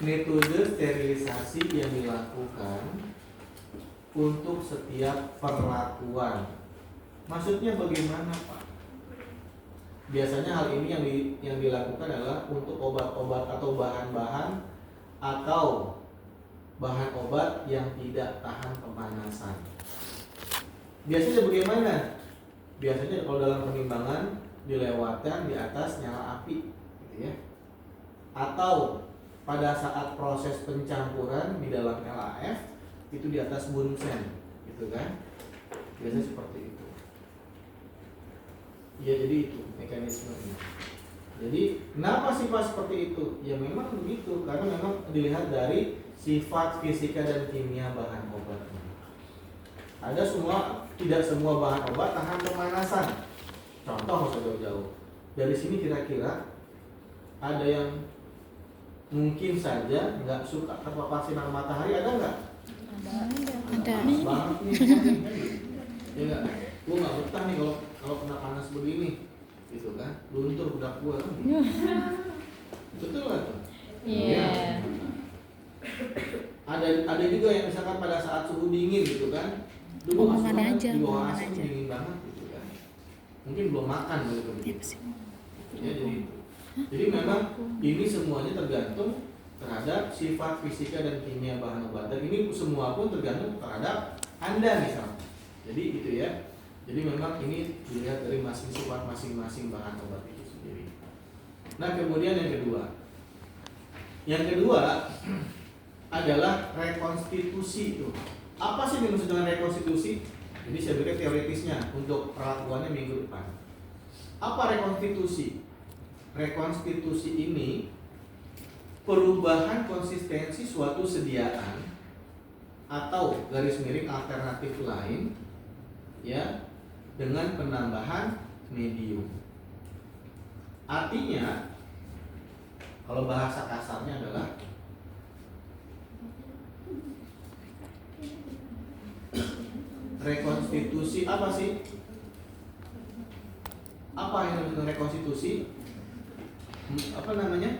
Metode sterilisasi yang dilakukan untuk setiap perlakuan. Maksudnya bagaimana, Pak? Biasanya hal ini yang dilakukan adalah untuk obat-obat atau bahan-bahan atau bahan obat yang tidak tahan pemanasan. Biasanya bagaimana? Biasanya kalau dalam penimbangan dilewatkan di atas nyala api, gitu ya. Atau pada saat proses pencampuran di dalam LAF itu di atas bunsen, gitu kan? Biasanya seperti itu. Ya, jadi itu mekanismenya. Jadi kenapa sifat seperti itu? Ya memang begitu, karena memang dilihat dari sifat fisika dan kimia bahan obatnya. Tidak semua bahan obat tahan pemanasan. Contoh nggak usah jauh-jauh. Dari sini kira-kira ada yang mungkin saja nggak suka terpapar sinar matahari, ada nggak? Ada. Banget nih. Ya nggak? Gue nggak betah nih kalau kena panas begini, gitu kan? Luntur budak gue kan? Betul nggak tuh? Iya. Ada juga yang misalkan pada saat suhu dingin, gitu kan? Dulu Omongan aja, di bawah omongan AC aja. dingin banget, gitu kan? Mungkin belum makan gitu. Ya, jadi memang ini semuanya tergantung terhadap sifat fisika dan kimia bahan obat, dan ini semua pun tergantung terhadap Anda misalnya. Jadi gitu ya. Jadi memang ini dilihat dari sifat masing-masing bahan obat itu sendiri. Nah, kemudian yang kedua adalah rekonstitusi itu. Apa sih yang dimaksud dengan rekonstitusi? Jadi saya berikan teoritisnya untuk perlakuannya minggu depan. Apa rekonstitusi? Rekonstitusi ini perubahan konsistensi suatu sediaan atau garis miring alternatif lain, ya, dengan penambahan medium. Artinya, kalau bahasa kasarnya adalah rekonstitusi apa sih? Apa yang disebut rekonstitusi? Apa namanya?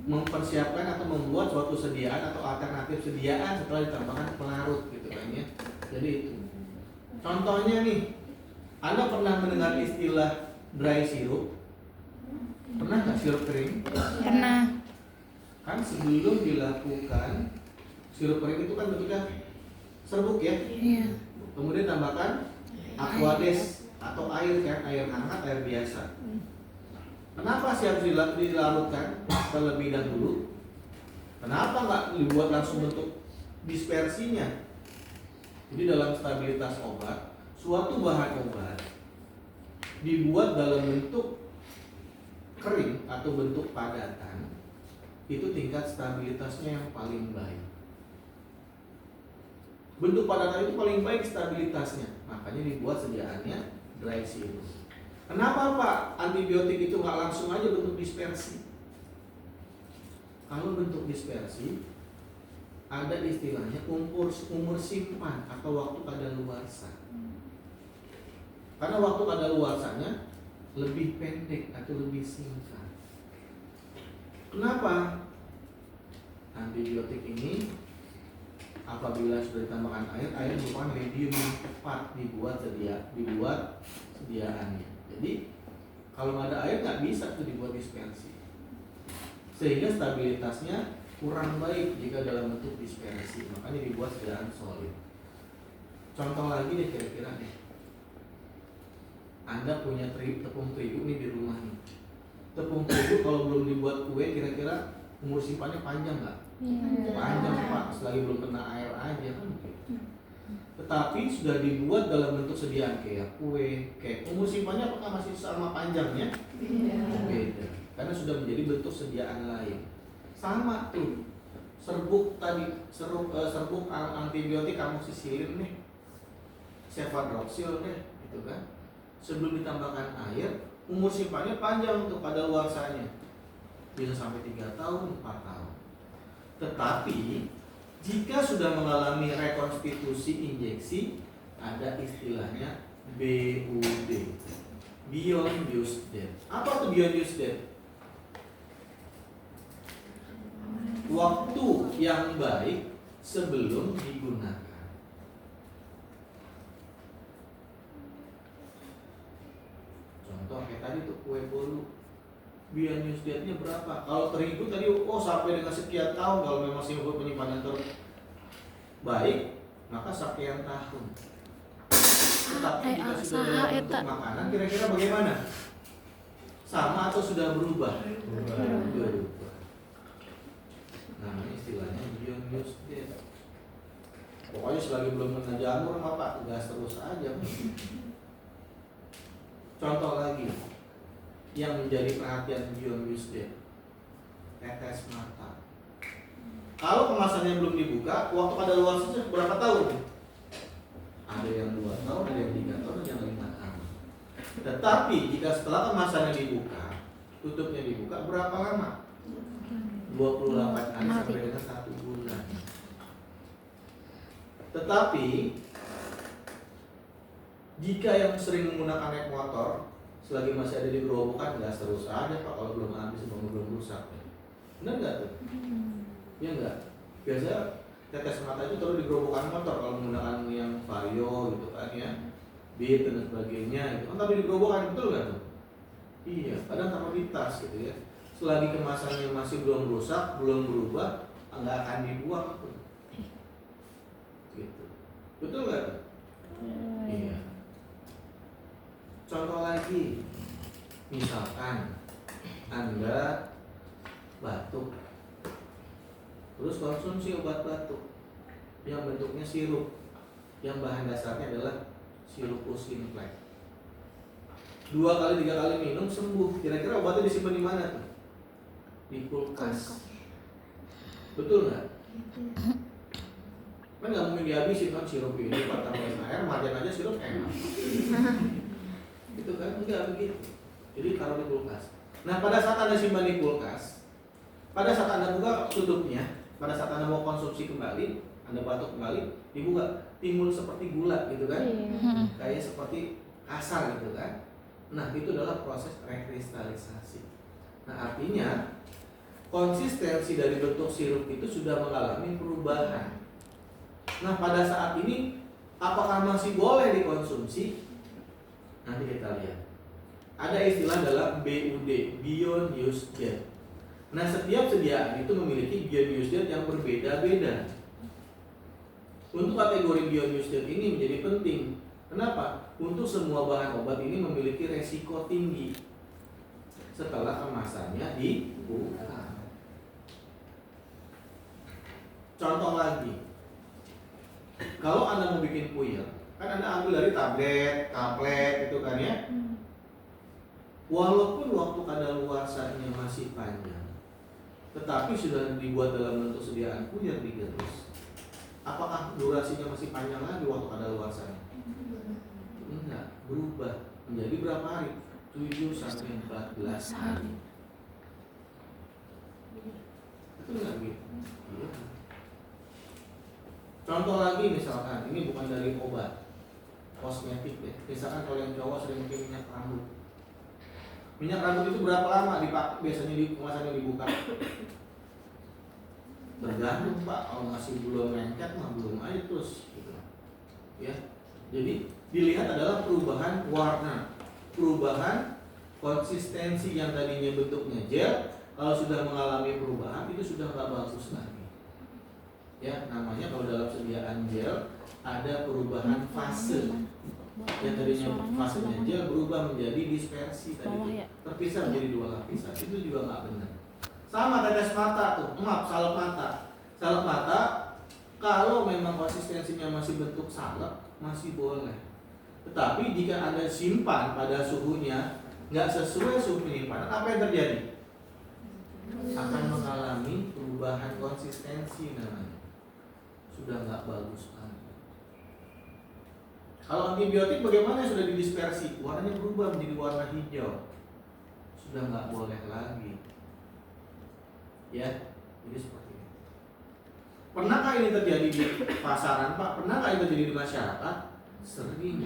Mempersiapkan atau membuat suatu sediaan atau alternatif sediaan setelah ditambahkan pelarut, gitu kan ya. Jadi itu. Contohnya nih, Anda pernah mendengar istilah dry syrup? Pernah nggak sirup kering? Pernah. Kan sebelum dilakukan sirup kering itu kan bentuknya serbuk ya. Iya. Kemudian tambahkan aquades atau air kan, air hangat, air biasa. Kenapa sih harus dilarutkan terlebih dahulu? Kenapa nggak dibuat langsung bentuk dispersinya? Jadi dalam stabilitas obat, suatu bahan obat dibuat dalam bentuk kering atau bentuk padatan, itu tingkat stabilitasnya yang paling baik. Bentuk padatan itu paling baik stabilitasnya, makanya dibuat sediaannya dry syrup. Kenapa Pak antibiotik itu nggak langsung aja bentuk dispersi? Kalau bentuk dispersi ada istilahnya umur simpan atau waktu kadaluarsa. Karena waktu kadaluarsanya lebih pendek atau lebih singkat. Kenapa? Antibiotik ini apabila sudah ditambahkan air merupakan medium yang tepat dibuat sediaannya. Jadi kalau nggak ada air nggak bisa tuh dibuat dispersi, sehingga stabilitasnya kurang baik jika dalam bentuk dispersi, makanya dibuat sediaan solid. Contoh lagi deh kira-kira nih, Anda punya tepung terigu nih di rumah nih. Tepung terigu kalau belum dibuat kue kira-kira umur simpannya panjang nggak? Panjang Pak, selagi belum kena air aja kan gitu. Tetapi sudah dibuat dalam bentuk sediaan kayak kue, kayak umur simpannya apakah masih sama panjangnya? Beda, karena sudah menjadi bentuk sediaan lain. Sama tuh serbuk antibiotik amoxicillin nih, cefadroxil deh, gitu kan. Sebelum ditambahkan air, umur simpannya panjang untuk kadaluarsanya, bisa sampai 3 tahun, 4 tahun. Tetapi jika sudah mengalami rekonstitusi injeksi, ada istilahnya BUD, beyond use date. Apa tuh beyond use date? waktu yang baik sebelum digunakan. Contoh kayak tadi tuh kue bolu, biar news date-nya berapa? Kalau terigu tadi, sampai dengan sekian tahun. Kalau memang simbol penyimpanan terbaik, maka sekian tahun. Tetapi jika sudah dalam bentuk makanan, kira-kira bagaimana? Sama atau sudah berubah? Berubah. Nah, istilahnya beyond news date. Pokoknya selagi belum kena jamur, Pak, gas terus aja. Contoh lagi yang menjadi perhatian beyond news date, tetes mata. Kalau kemasannya belum dibuka, waktu kadaluarsanya berapa tahun? Ada yang 2 tahun, ada yang 3 tahun, ada yang 5 tahun. Tetapi jika setelah kemasannya dibuka, tutupnya dibuka, berapa lama? 28 hari sampai dengan 1 bulan. Tetapi jika yang sering menggunakan naik motor, selagi masih ada di gerobokan, gas terus aja Pak, kalau belum habis, belum rusak. Benar nggak tuh? Ya nggak? Biasanya tetes mata itu terus di gerobokan motor kalau menggunakan yang Vario gitu kan ya, Beat dan sebagainya itu kan tapi di gerobokan, betul nggak tuh? Iya, kadang taruh di tas gitu ya. Selagi kemasannya masih belum rusak, belum berubah, nggak akan dibuang tuh. Gitu. Betul nggak tuh? Iya. Contoh lagi, misalkan Anda batuk, terus konsumsi obat batuk yang bentuknya sirup, yang bahan dasarnya adalah sirup Usinflex. 2 kali 3 kali minum sembuh. Kira-kira obatnya disimpan di mana tuh? Di kulkas. Betul nggak? Kan nggak mungkin dihabisin kan sirup ini, tambahin air, marjan aja sirup enak. Itu kan enggak begitu. Jadi taruh di kulkas. Nah, pada saat Anda simpan di kulkas, pada saat Anda buka tutupnya, pada saat Anda mau konsumsi kembali, Anda batuk kembali, dibuka, timbul seperti gula gitu kan? Kayak seperti kasar gitu kan? Nah, itu adalah proses rekristalisasi. Nah, artinya konsistensi dari bentuk sirup itu sudah mengalami perubahan. Nah, pada saat ini apakah masih boleh dikonsumsi? Nanti kita lihat. Ada istilah dalam BUD, Beyond Use Date. Nah, setiap sediaan itu memiliki Beyond Use Date yang berbeda-beda. Untuk kategori Beyond Use Date ini menjadi penting. Kenapa? Untuk semua bahan obat ini memiliki resiko tinggi setelah kemasannya dibuka. Contoh lagi, kalau Anda mau bikin puyeng, kan Anda ambil dari tablet itu kan ya. Walaupun waktu kadaluarsanya masih panjang, tetapi sudah dibuat dalam bentuk sediaan puyeng digerus. Apakah durasinya masih panjang lagi waktu kadaluarsanya? Enggak, berubah menjadi berapa hari? 7 sampai 14 hari. Itu enggak gitu? Iya. Contoh lagi misalkan, ini bukan dari obat, kosmetik ya. Misalkan kalau yang cowok sering pakai minyak rambut. Minyak rambut itu berapa lama dipakai biasanya di kemasannya dibuka? Tergantung Pak, kalau masih belum lengket mah belum aja terus gitu. Ya. Jadi dilihat adalah perubahan warna, perubahan konsistensi yang tadinya bentuknya gel, kalau sudah mengalami perubahan itu sudah nggak bagus lagi. Ya, namanya kalau dalam sediaan gel ada perubahan fase. Yang tadinya fasenya gel berubah menjadi dispersi tadi, terpisah menjadi 2 lapisan. Itu juga nggak benar. Sama tetes mata tuh, salep mata. Salep mata kalau memang konsistensinya masih bentuk salep masih boleh. Tetapi jika Anda simpan pada suhunya nggak sesuai suhu penyimpanan, apa yang terjadi? Akan mengalami perubahan konsistensi namanya. Sudah nggak bagus lagi. Kalau antibiotik bagaimana sudah didispersi? Warnanya berubah menjadi warna hijau. Sudah nggak boleh lagi. Ya, jadi seperti ini. Pernahkah ini terjadi di pasaran Pak? Pernahkah ini terjadi di masyarakat? Sering.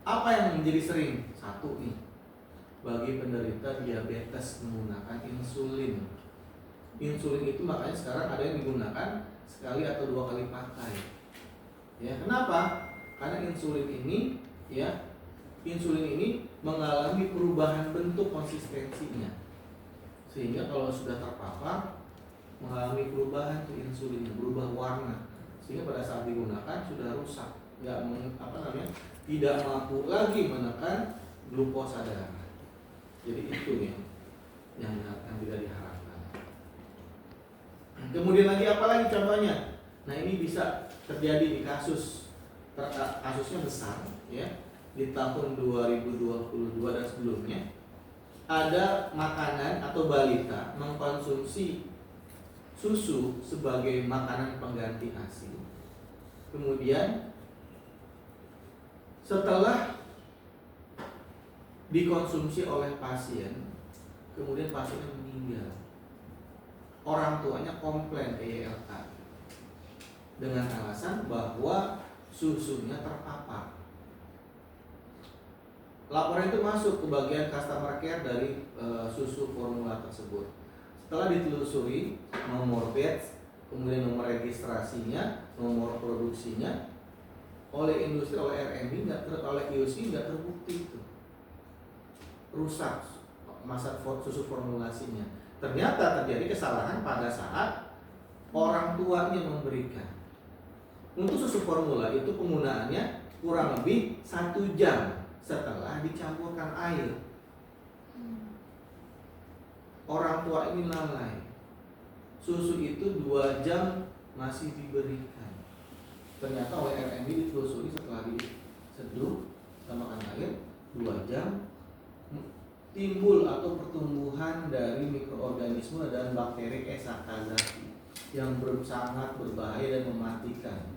Apa yang menjadi sering? Satu nih, bagi penderita diabetes menggunakan insulin. insulin itu makanya sekarang ada yang digunakan sekali atau 2 kali pakai. Ya, kenapa? Karena insulin ini mengalami perubahan bentuk konsistensinya. Sehingga kalau sudah terpapar mengalami perubahan tuh insulinnya, berubah warna. Sehingga pada saat digunakan sudah rusak, tidak mampu lagi menekan glukosa darah. Jadi itu yang tidak diharapkan. Kemudian lagi apa lagi contohnya? Nah, ini bisa terjadi di kasusnya besar ya. Di tahun 2022 dan sebelumnya ada makanan atau balita mengkonsumsi susu sebagai makanan pengganti ASI. Kemudian setelah dikonsumsi oleh pasien, kemudian pasiennya meninggal. Orang tuanya komplain ke YLK dengan alasan bahwa susunya terpapar. Laporan itu masuk ke bagian customer care dari susu formula tersebut. Setelah ditelusuri nomor batch, kemudian nomor registrasinya, nomor produksinya, oleh industri, oleh R&D, oleh QC nggak terbukti itu rusak masa susu formulasinya. Ternyata terjadi kesalahan pada saat orang tuanya memberikan. Untuk susu formula itu penggunaannya kurang lebih 1 jam setelah dicampurkan air. Orang tua ini lalai. Susu itu 2 jam masih diberikan. Ternyata oleh R&D ditelusuri setelah diseduh tambahkan air 2 jam timbul atau pertumbuhan dari mikroorganisme dan bakteri Sakazaki yang sangat berbahaya dan mematikan.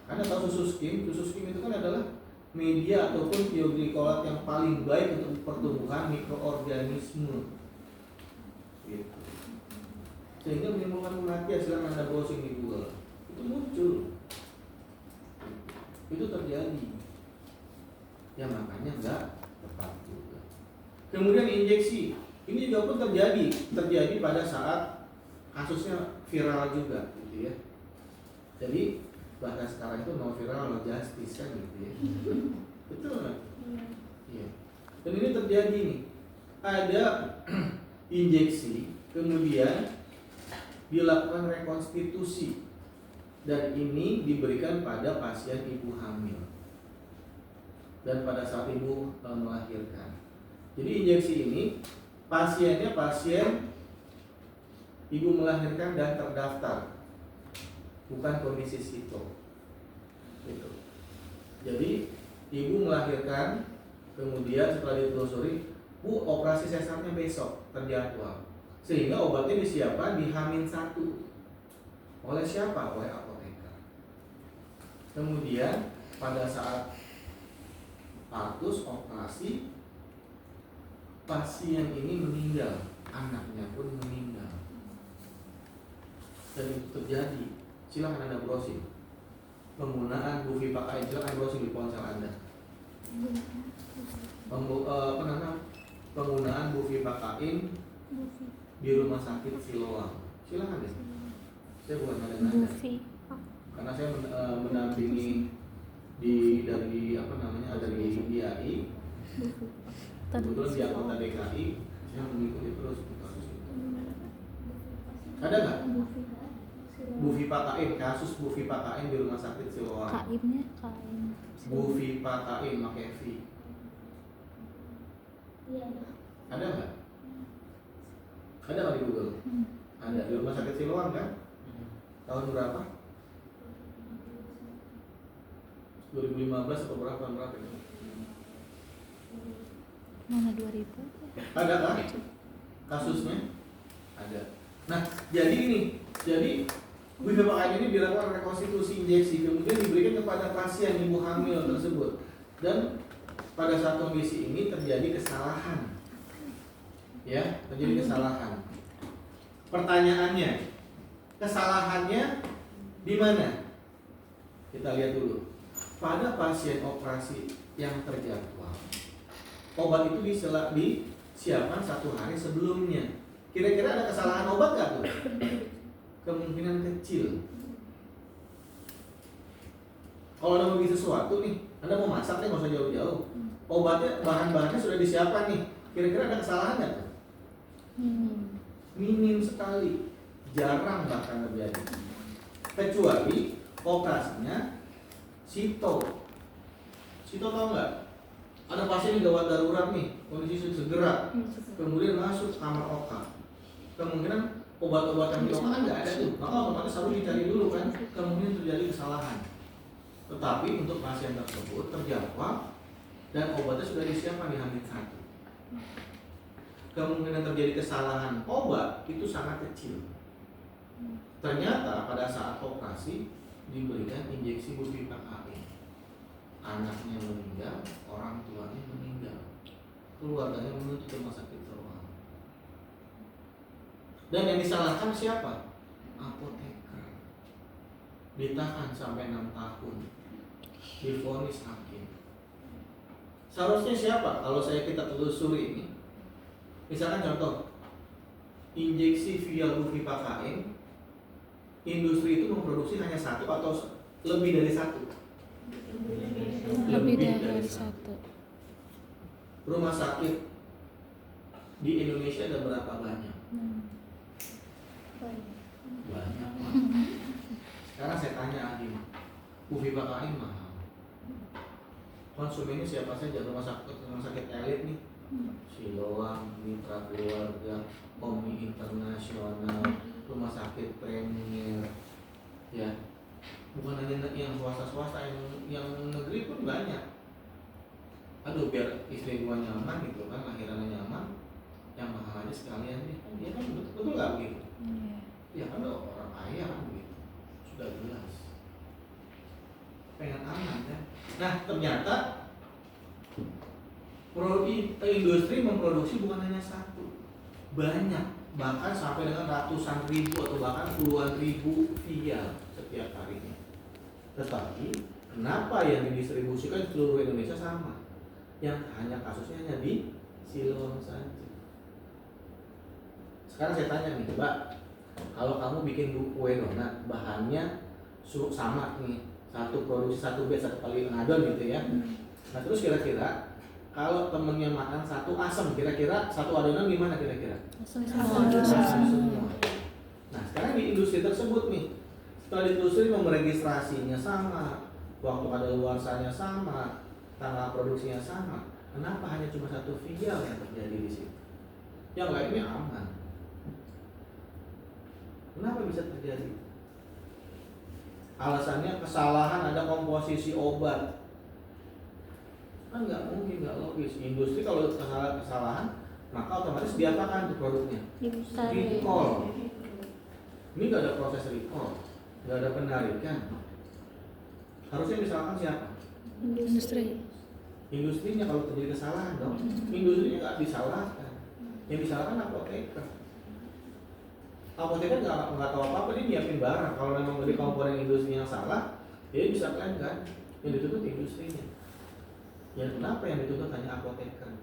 Karena tahu susu skim itu kan adalah media ataupun tioglikolat yang paling baik untuk pertumbuhan mikroorganisme. Gitu. Sehingga menimbulkan kematian. Silakan Anda browsing di Google. Itu muncul. Itu terjadi. Ya makanya enggak tepat juga. Kemudian injeksi. Ini juga pun terjadi pada saat kasusnya viral juga gitu ya. Jadi bahkan sekarang itu no viral no justice kan gitu ya. Betul nggak? Iya. Dan ini terjadi nih. Ada injeksi, kemudian dilakukan rekonstitusi, dan ini diberikan pada pasien ibu hamil dan pada saat ibu melahirkan. Jadi injeksi ini pasiennya pasien ibu melahirkan dan terdaftar, bukan kondisi situ. Gitu. Jadi ibu melahirkan, kemudian setelah ditelusuri, Bu, operasi sesarnya besok terjadwal, sehingga obatnya disiapkan di H-1. Oleh siapa? Oleh apoteker. Kemudian pada saat partus operasi, pasien ini meninggal, anaknya pun meninggal. Dan itu terjadi. Silahkan Anda browsing penggunaan Buvipakain, silahkan browsing di ponsel Anda. Penggunaan Buvipakain di rumah sakit Siloam. Silahkan deh. Saya bukan ada karena saya mendampingi dari IAI. Kebetulan di anggota DKI, saya mengikuti terus kasus itu. Ada nggak? Buvipakain, kasus Buvipakain di rumah sakit Siloam. Kainnya kain. Buvipakain pakai V. Ada nggak? Ada nggak di Google? Ada di rumah sakit Siloam kan? Tahun berapa? 2015 atau berapa ini? Mana 2000? Ada kan? Kasusnya? Ada. Nah, jadi Buvipakain ini dilakukan rekonstitusi injeksi, kemudian diberikan kepada pasien ibu hamil tersebut. Dan pada saat kondisi ini terjadi kesalahan. Ya, terjadi kesalahan. Pertanyaannya, kesalahannya di mana? Kita lihat dulu. Pada pasien operasi yang terjadwal, obat itu disiapkan 1 hari sebelumnya. Kira-kira ada kesalahan obat nggak tuh? Kemungkinan kecil. Kalau Anda mau bikin sesuatu nih, Anda mau masak nih, nggak usah jauh-jauh. Obatnya, bahan-bahannya sudah disiapkan nih. Kira-kira ada kesalahan nggak tuh? Minim sekali, jarang bahkan terjadi. Kecuali operasinya sito. Sito tahu nggak? Ada pasien yang gawat darurat nih, kondisi segera, kemudian masuk kamar oka. Kemungkinan obat-obatan di oka kan nggak ada tuh, maka otomatis harus dicari dulu kan. Kemudian terjadi kesalahan. Tetapi untuk pasien tersebut terjawab dan obatnya sudah disiapkan di Hamil 1. Kemungkinan terjadi kesalahan obat itu sangat kecil. Ternyata pada saat operasi diberikan injeksi bupivacain. Anaknya meninggal, orang tuanya meninggal, keluarganya menuntut rumah sakit Teruang. Dan yang disalahkan siapa? Apoteker. Ditahan sampai 6 tahun, divonis hakim. Seharusnya siapa? Kalau kita telusuri ini, misalkan contoh injeksi via bupivacain, industri itu memproduksi hanya satu atau lebih dari satu. Lebih dari satu. Rumah sakit di Indonesia ada berapa banyak? Banyak. Sekarang saya tanya Adi, bupivacain mahal. Konsumennya siapa saja? Rumah sakit elit nih, Siloam, Mitra Keluarga, Omni Internasional, rumah sakit Premier, ya. Bukan hanya yang swasta, yang negeri pun banyak. Aduh, biar istri gua nyaman gitu kan, lahirannya nyaman, yang mahal aja sekalian nih. Iya kan, betul nggak begitu? Ya kan orang kaya kan begitu, sudah jelas. Pengen aman kan? Nah ternyata industri memproduksi bukan hanya satu, banyak, bahkan sampai dengan ratusan ribu atau bahkan puluhan ribu vial setiap harinya. Tetapi kenapa yang didistribusikan di seluruh Indonesia sama? Yang hanya kasusnya hanya di Siloam saja. Sekarang saya tanya nih, Mbak, kalau kamu bikin kue donat, bahannya sama nih, satu produksi, satu batch, satu kali ngadon gitu ya. Nah terus kira-kira kalau temennya makan satu asam, kira-kira satu adonan gimana kira-kira? Asam semua. Nah sekarang di industri tersebut nih, setelah ditelusuri nomor registrasinya sama, waktu kadaluarsanya sama, tanggal produksinya sama, kenapa hanya cuma satu vial yang terjadi di situ? Yang lainnya aman. Kenapa bisa terjadi? Alasannya kesalahan ada komposisi obat. Kan nggak mungkin, nggak logis. Industri kalau kesalahan, maka otomatis diapakan tuh produknya? Recall. Ini nggak ada proses recall, nggak ada penarikan. Harusnya misalkan siapa? Industri. Industrinya kalau terjadi kesalahan dong. Industrinya nggak disalahkan. Yang disalahkan apoteker. Apoteker nggak tahu apa-apa, dia nyiapin barang. Kalau memang dari komponen industri yang salah, dia bisa klaim kan? Yang dituntut industrinya. Ya kenapa yang dituntut hanya apoteker?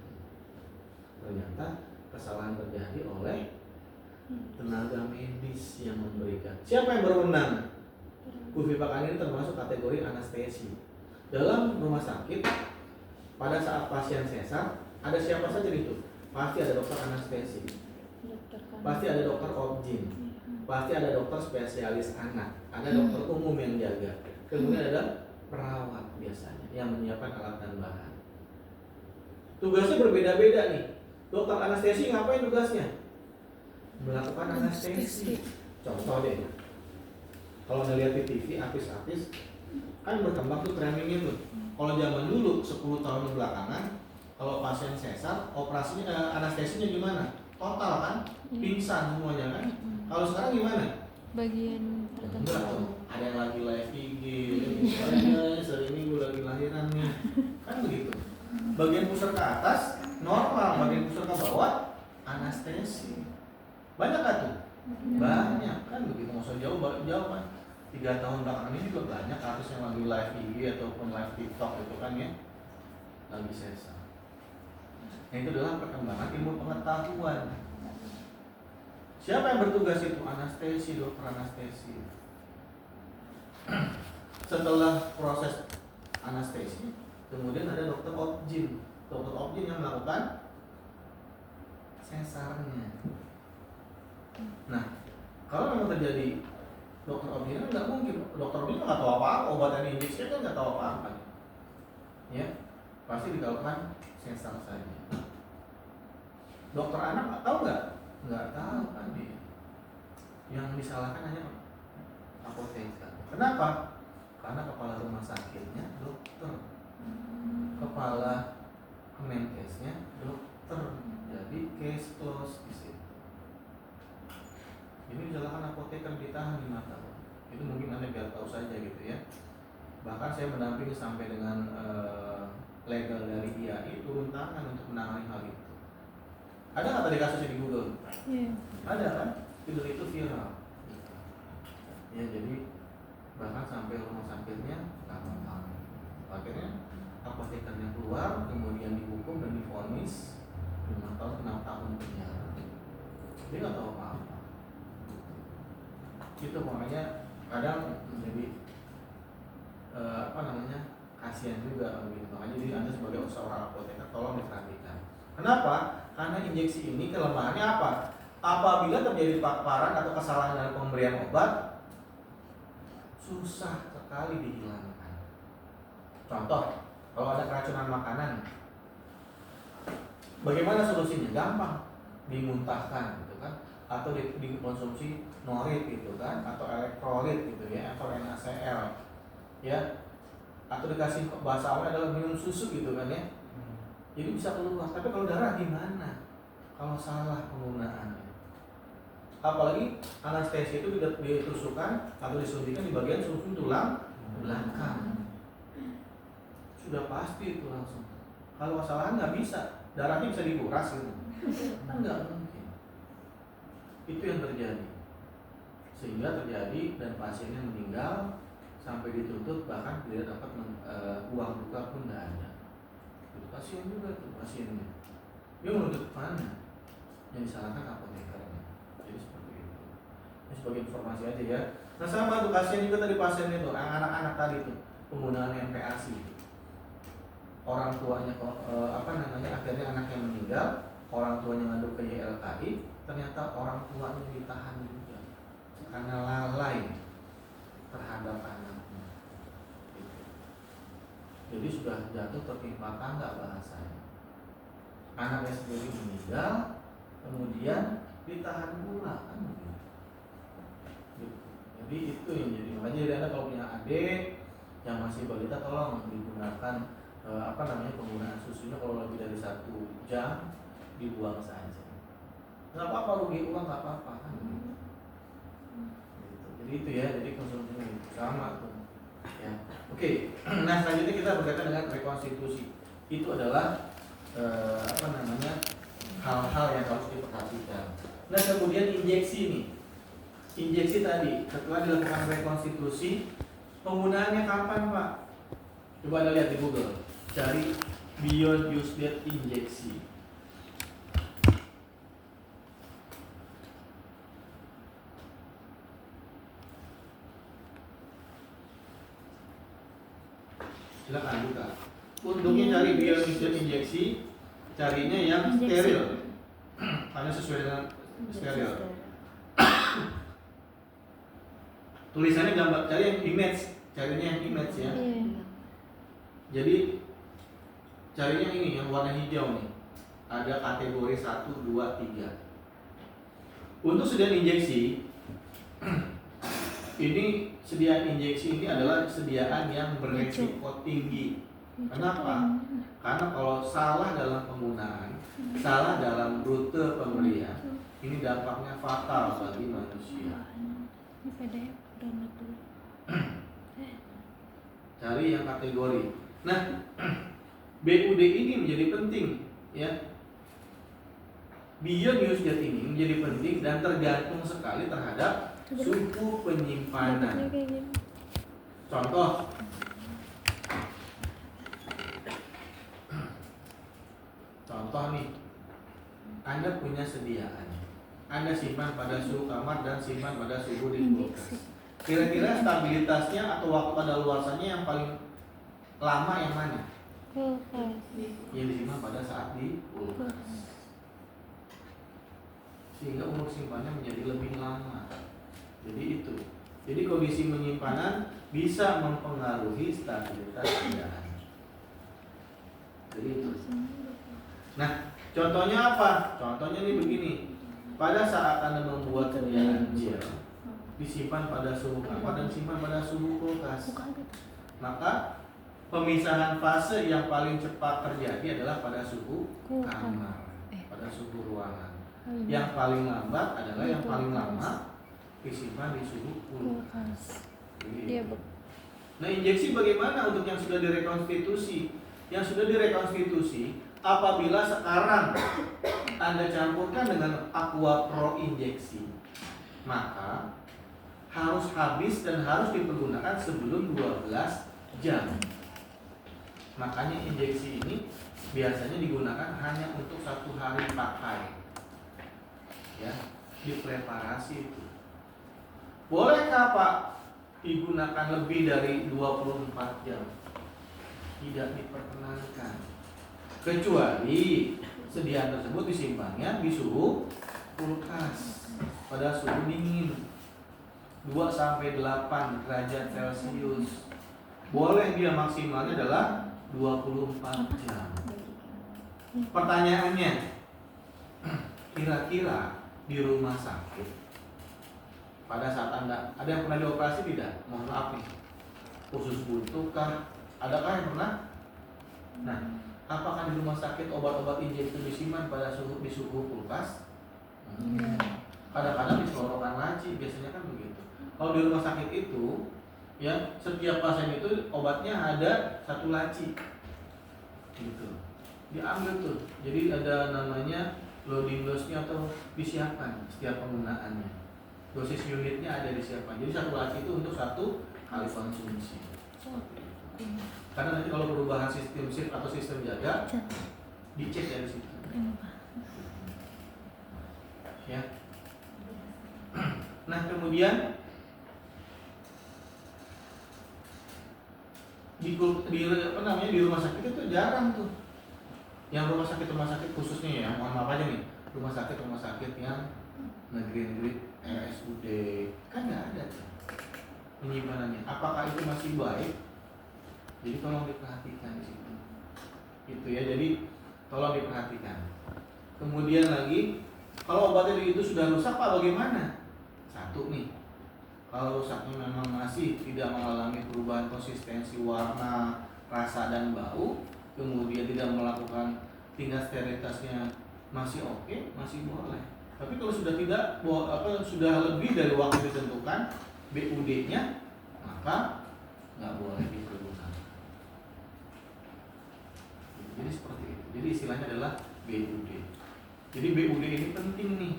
Ternyata kesalahan terjadi oleh tenaga medis yang memberikan. Siapa yang berwenang? Bupivacain ini termasuk kategori anestesi. Dalam rumah sakit, pada saat pasien sesar, ada siapa saja itu? Pasti ada dokter anestesi, pasti ada dokter obgyn, pasti ada dokter spesialis anak, ada dokter umum yang jaga, kemudian ada perawat biasanya yang menyiapkan alat dan bahan. Tugasnya berbeda-beda nih. Dokter anestesi ngapain tugasnya? Melakukan anestesi. Contoh deh, kalau Anda lihat di TV artis-artis kan berkembang tuh trennya tuh. Kalau zaman dulu 10 tahun belakangan, kalau pasien sesar operasinya anestesinya gimana? Total kan, pingsan semuanya kan. Kalau sekarang gimana? Bagian tertentu. Enggak tuh, ada yang lagi live IG, misalnya hari ini gue lagi lahiran nih, kan begitu. Bagian pusar ke atas normal, bagian pusar ke bawah anestesi. Banyak kan tuh? Banyak kan begitu, nggak usah jauh kan. 3 tahun belakangan ini juga banyak artis yang lagi live IG ataupun live TikTok itu kan ya, lagi sesar. Nah, itu adalah perkembangan ilmu pengetahuan. Siapa yang bertugas itu? Anestesi, dokter anestesi. Setelah proses anestesi, kemudian ada dokter obgyn. Dokter obgyn yang melakukan sesarnya. Nah, kalau memang terjadi dokter obgyn kan nggak mungkin. Dokter obgyn nggak tahu apa-apa, obat yang diinjeksi kan nggak tahu apa-apa. Ya, pasti dilakukan sesar saja. Dokter anak nggak tahu nggak? Nggak tahu kan dia. Yang disalahkan hanya apoteker. Kenapa? Karena kepala rumah sakitnya dokter, kepala Kemenkesnya dokter, jadi case close di situ. Ini disalahkan apoteker, ditahan 5 tahun. Itu mungkin Anda biar tahu saja gitu ya. Bahkan saya mendampingi sampai dengan legal dari IAI turun tangan untuk menangani hal itu. Ada nggak tadi kasusnya di Google? Iya. Ada kan? Itu viral. Ya jadi bahkan sampai rumah sakitnya nggak apa-apa. Akhirnya apotekernya keluar, kemudian dihukum dan divonis 5 tahun 6 tahun penjara. Dia nggak tahu apa-apa. Itu makanya kadang menjadi kasihan juga gitu. Makanya jadi Anda sebagai seorang apoteker tolong diperhatikan. Kenapa? Karena injeksi ini kelemahannya apa? Apabila terjadi paparan atau kesalahan dalam pemberian obat, susah sekali dihilangkan. Contoh, kalau ada keracunan makanan, bagaimana solusinya? Gampang, dimuntahkan gitu kan, atau dikonsumsi norit gitu kan, atau elektrolit gitu ya, atau NaCl ya, atau dikasih bahasa awalnya adalah minum susu gitu kan ya. Jadi bisa keluar. Tapi kalau darah gimana? Kalau salah penggunaannya. Apalagi anestesi itu ditusukkan atau disuntikan di bagian sumsum tulang belakang. Sudah pasti itu langsung. Kalau kesalahan nggak bisa, darahnya bisa dikuras gitu. Nggak mungkin. Itu yang terjadi. Sehingga terjadi dan pasiennya meninggal sampai dituntut, bahkan tidak dapat uang duka pun nggak ada. Itu kasihan juga tuh pasiennya. Dia menuntut mana? Yang disalahkan apotekernya. Jadi seperti itu. Ini sebagai informasi aja ya. Nah sama tuh kasihan juga tadi pasien itu, anak-anak tadi tuh penggunaan MPASI. Orang tuanya akhirnya anaknya meninggal, orang tuanya ngadu ke YLKI, ternyata orang tuanya ditahan juga karena lalai terhadap anaknya. Jadi sudah jatuh tertimpa tangga bahasanya. Anaknya sendiri meninggal, kemudian ditahan pula kan gitu. Jadi itu yang jadi makanya jadi Anda kalau punya adik yang masih balita tolong digunakan penggunaan susunya kalau lebih dari 1 jam dibuang saja. Nggak apa-apa, rugi uang nggak apa-apa kan gitu. Jadi itu ya, jadi konsumsinya itu sama tuh. Ya. Oke. Nah selanjutnya kita berkaitan dengan rekonstitusi. Itu adalah hal-hal yang harus diperhatikan. Nah kemudian injeksi ini, injeksi tadi setelah dilakukan rekonstitusi, penggunaannya kapan Pak? Coba Anda lihat di Google, cari beyond use date injeksi. Silakan buka. Untuknya cari beyond use date injeksi, carinya yang steril, karena sesuai dengan steril. Tulisannya gambar, cari yang image, carinya yang image ya. Jadi carinya ini yang warna hijau nih. Ada kategori 1, 2, 3. Untuk sediaan injeksi, ini sediaan injeksi ini adalah sediaan yang beresiko tinggi. Kenapa? Karena kalau salah dalam penggunaan, salah dalam rute pemberian, ini dampaknya fatal bagi manusia. Ini PDF download dulu. Cari yang kategori. Nah, BUD ini menjadi penting, ya. Beyond use date ini menjadi penting dan tergantung sekali terhadap suhu penyimpanan. Contoh, nih, Anda punya sediaan Anda simpan pada suhu kamar dan simpan pada suhu di kulkas. Kira-kira stabilitasnya atau waktu kadaluarsanya yang paling lama yang mana? Kulkas. Yang disimpan pada saat di kulkas. Sehingga umur simpannya menjadi lebih lama. Jadi itu. Jadi kondisi penyimpanan bisa mempengaruhi stabilitas cairan. Jadi itu. Nah, contohnya apa? Contohnya nih begini. Pada saat Anda membuat sediaan gel, disimpan pada suhu kamar dan simpan pada suhu kulkas. Maka pemisahan fase yang paling cepat terjadi adalah pada suhu kamar, pada suhu ruangan. Yang paling lambat adalah yang paling lama disimpan di suhu kulkas. Nah, injeksi bagaimana untuk yang sudah direkonstitusi? Yang sudah direkonstitusi, apabila sekarang Anda campurkan dengan Aqua Pro injeksi, maka harus habis dan harus dipergunakan sebelum 12 jam. Makanya injeksi ini biasanya digunakan hanya untuk 1 hari pakai. Ya, dipreparasi itu. Bolehkah Pak digunakan lebih dari 24 jam? Tidak diperkenankan. Kecuali sediaan tersebut disimpannya di suhu kulkas pada suhu dingin 2 sampai 8 derajat Celcius. Boleh dia maksimalnya adalah 24 jam. Pertanyaannya, kira-kira di rumah sakit pada saat Anda ada yang pernah dioperasi tidak? Mohon maaf nih. Usus buntu kah? Adakah yang pernah? Nah, apakah di rumah sakit obat-obat injeksi itu disimpan pada di suhu kulkas? Kadang-kadang di selorokan laci, biasanya kan begitu. Kalau di rumah sakit itu, ya setiap pasien itu obatnya ada 1 laci, gitu. Diambil tuh. Jadi ada namanya loading dose-nya atau disiapkan setiap penggunaannya. Dosis unitnya ada disiapkan. Jadi 1 laci itu untuk 1 kali konsumsi. Karena nanti kalau perubahan sistem shift atau sistem jaga dicek dari situ. Ya. Nah, kemudian di rumah sakit itu jarang tuh. Yang rumah sakit khususnya ya, mohon maaf aja nih. Rumah sakit yang negeri-negeri RSUD kan nggak ada tuh penyimpanannya. Apakah itu masih baik? Jadi tolong diperhatikan di situ. Itu ya, jadi tolong diperhatikan. Kemudian lagi, kalau obatnya itu sudah rusak Pak, bagaimana? 1 nih, kalau rusaknya memang masih tidak mengalami perubahan konsistensi warna, rasa dan bau, kemudian tidak melakukan tingkat sterilitasnya masih oke, masih boleh. Tapi kalau sudah sudah lebih dari waktu ditentukan BUD-nya, maka nggak boleh dipergunakan. Jadi seperti itu. Jadi istilahnya adalah BUD. Jadi BUD ini penting nih,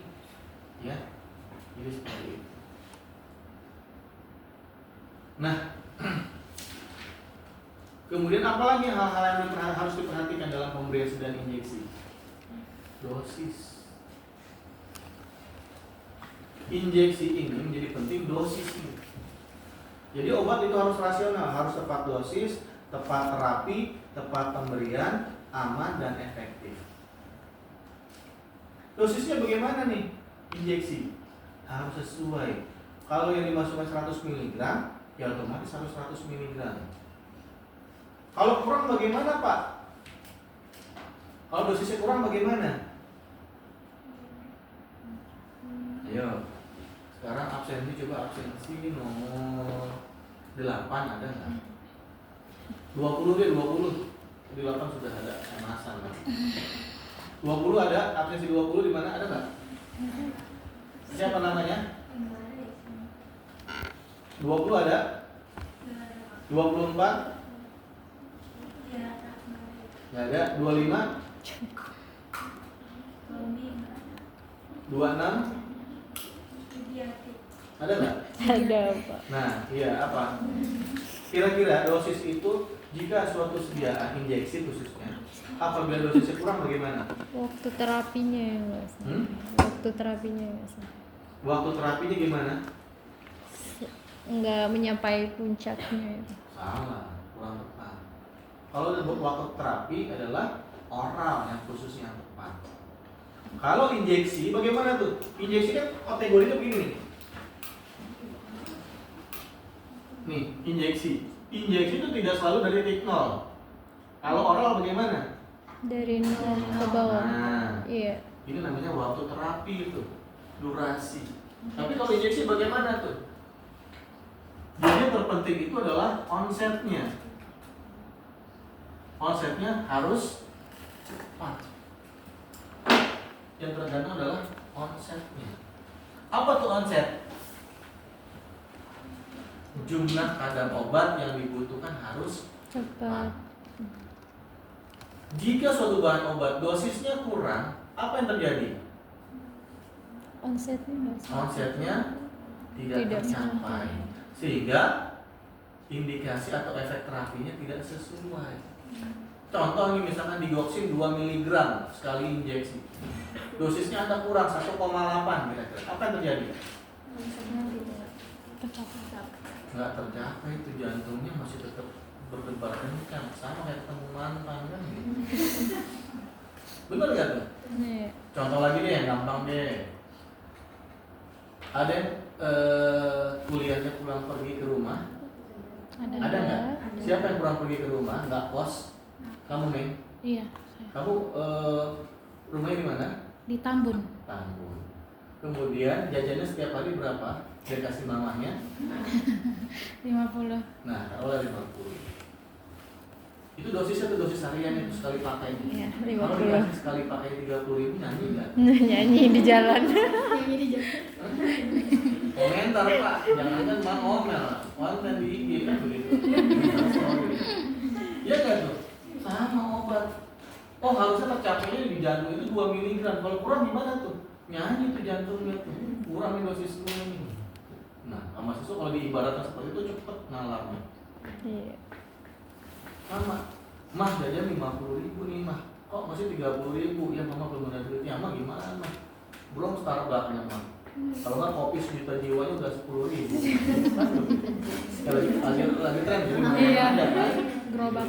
ya. Jadi seperti itu. Nah, kemudian apalagi hal-hal yang harus diperhatikan dalam pemberian sedan injeksi? Dosis. Injeksi ini menjadi penting dosisnya. Jadi obat itu harus rasional, harus tepat dosis, tepat terapi, tepat pemberian, aman dan efektif. Dosisnya bagaimana nih? Injeksi harus sesuai. Kalau yang dimasukkan 100 mg, ya otomatis harus 100 mg. Kalau kurang bagaimana Pak? Kalau dosisnya kurang bagaimana? Ayo, sekarang absensi, coba absensi nomor 8 ada nggak? 20 deh, 20. Di 8 sudah ada emasan kan? 20 ada, absensi 20 di mana ada nggak? Siapa namanya? 20 ada? 24? Nggak ada. 25? 26? Ada nggak? Ada Pak. Nah, iya apa? Kira-kira dosis itu jika suatu sediaan injeksi khususnya, apabila dosisnya kurang bagaimana? Waktu terapinya ya Mas. Hmm? Waktu waktu terapinya nggak sih? Waktu terapinya gimana? Nggak menyampai puncaknya itu. Salah, kurang tepat. Kalau waktu terapi adalah oral yang khusus yang tepat. Kalau injeksi bagaimana tuh? Injeksi kan kategorinya begini nih. Nih, injeksi. Injeksi itu tidak selalu dari titik nol. Kalau oral bagaimana? Dari nol ke bawah. Nah, Iya. ini namanya waktu terapi itu, durasi. Tapi kalau injeksi bagaimana tuh? Jadi yang terpenting itu adalah onsetnya. Onsetnya harus cepat. Yang tergantung adalah onsetnya. Apa tuh onset? Jumlah kadar obat yang dibutuhkan harus Cepat. Jika suatu bahan obat dosisnya kurang, apa yang terjadi? Onsetnya nggak sih? Onsetnya tidak Tidak tercapai, sehingga indikasi atau efek terapinya tidak sesuai. Contoh nih, misalkan digoxin 2 mg sekali injeksi, dosisnya Anda kurang 1,8 kira-kira, apa yang terjadi? Nggak tercapai, itu jantungnya masih tetap berdebar kencang, sama kayak ketemu mantan kan gitu. Bener gak tuh? Iya. Contoh lagi deh yang gampang deh. Ada yang kuliahnya pulang pergi ke rumah? Ada nggak? Siapa yang pulang pergi ke rumah? Nggak kos? Kamu nih? Iya. Kamu rumahnya di mana? Di Tambun. Tambun. Kemudian jajannya setiap hari berapa? Dia kasih mamahnya? 50. Nah, taruhlah 50. Itu dosisnya tuh dosis harian itu sekali pakai. Iya, Kalau 50. dikasih sekali pakai 30.000 nyanyi nggak? Nyanyi di jalan. Komentar Pak, jangan kan mah ngomel, konten di IG kan begitu. Iya nggak tuh? Sama obat. Oh harusnya tercapainya di jantung itu 2 mg. Kalau kurang gimana tuh? Nyanyi tuh jantungnya tuh. Kurang dosis ini. Nah, sama mahasiswa kalau diibaratkan seperti itu cepet nalarnya. Iya. Sama, mah jajan 50.000 nih mah. Kok masih 30.000? Ya mama belum ada duitnya. Mah gimana mah? Belum Starbucksnya mah. Kalau nggak kopi sejuta jiwanya udah 10.000. Kan lagi tren jadi Iya. ada kan? Gerobak.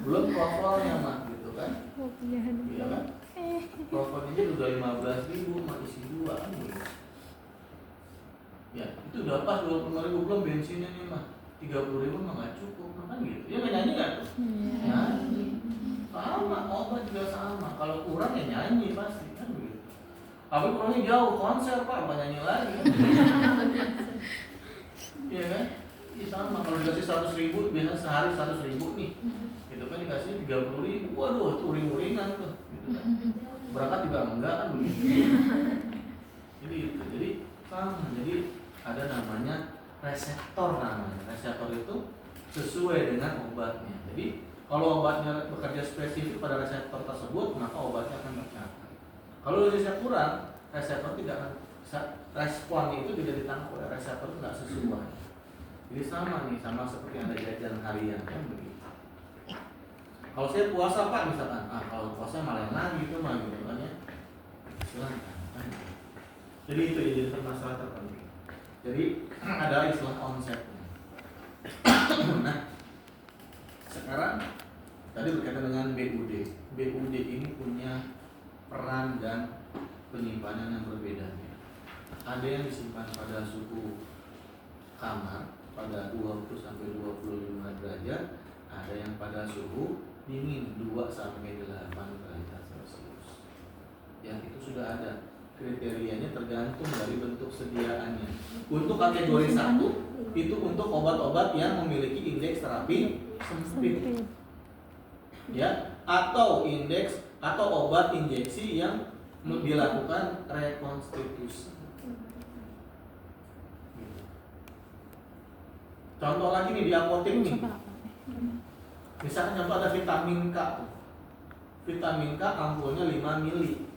Belum profolnya mah gitu kan? Oh, penjahat. Iya kan? Profol ini udah 15.000 mah isi 2 kan gitu. Ya itu udah pas 25.000 belum bensinnya nih mah 30.000 mah nggak cukup kan gitu. Ya nggak nyanyi nggak tuh? Nyanyi. Sama obat juga sama. Kalau kurang ya nyanyi pasti kan begitu. Tapi kurangnya jauh konser Pak, apa nyanyi lagi? Iya kan? Iya sama. Kalau dikasih 100.000 biasanya sehari 100.000 nih. Itu kan dikasih 30.000. Waduh itu uring-uringan tuh. Gitu kan. Berangkat juga enggak kan begitu. Jadi sama. Jadi ada namanya reseptor namanya. Reseptor itu sesuai dengan obatnya. Jadi kalau obatnya bekerja spesifik pada reseptor tersebut, maka obatnya akan tercapai. Kalau dosisnya kurang, reseptor tidak akan responnya itu tidak ditangkap oleh reseptor, itu tidak sesuai. Jadi sama nih, sama seperti ada jajan harian kan begitu. Kalau saya puasa Pak misalkan, kalau puasa malah lagi itu mah gitu kan ya. Silakan. Kan. Jadi itu yang jadi masalah terpenting. Jadi ada istilah onsetnya. Nah, sekarang tadi berkaitan dengan BUD. BUD ini punya peran dan penyimpanan yang berbeda. Ada yang disimpan pada suhu kamar pada 20 sampai 25 derajat, ada yang pada suhu dingin 2 sampai 8 derajat Celcius. Yang itu sudah ada. Kriterianya tergantung dari bentuk sediaannya. Untuk kategori 1 itu untuk obat-obat yang memiliki indeks terapi sempit. Ya, atau indeks atau obat injeksi yang dilakukan rekonstitusi. Contoh lagi nih di apotek nih. Misalnya contoh ada vitamin K. Vitamin K ampulnya 5 mili.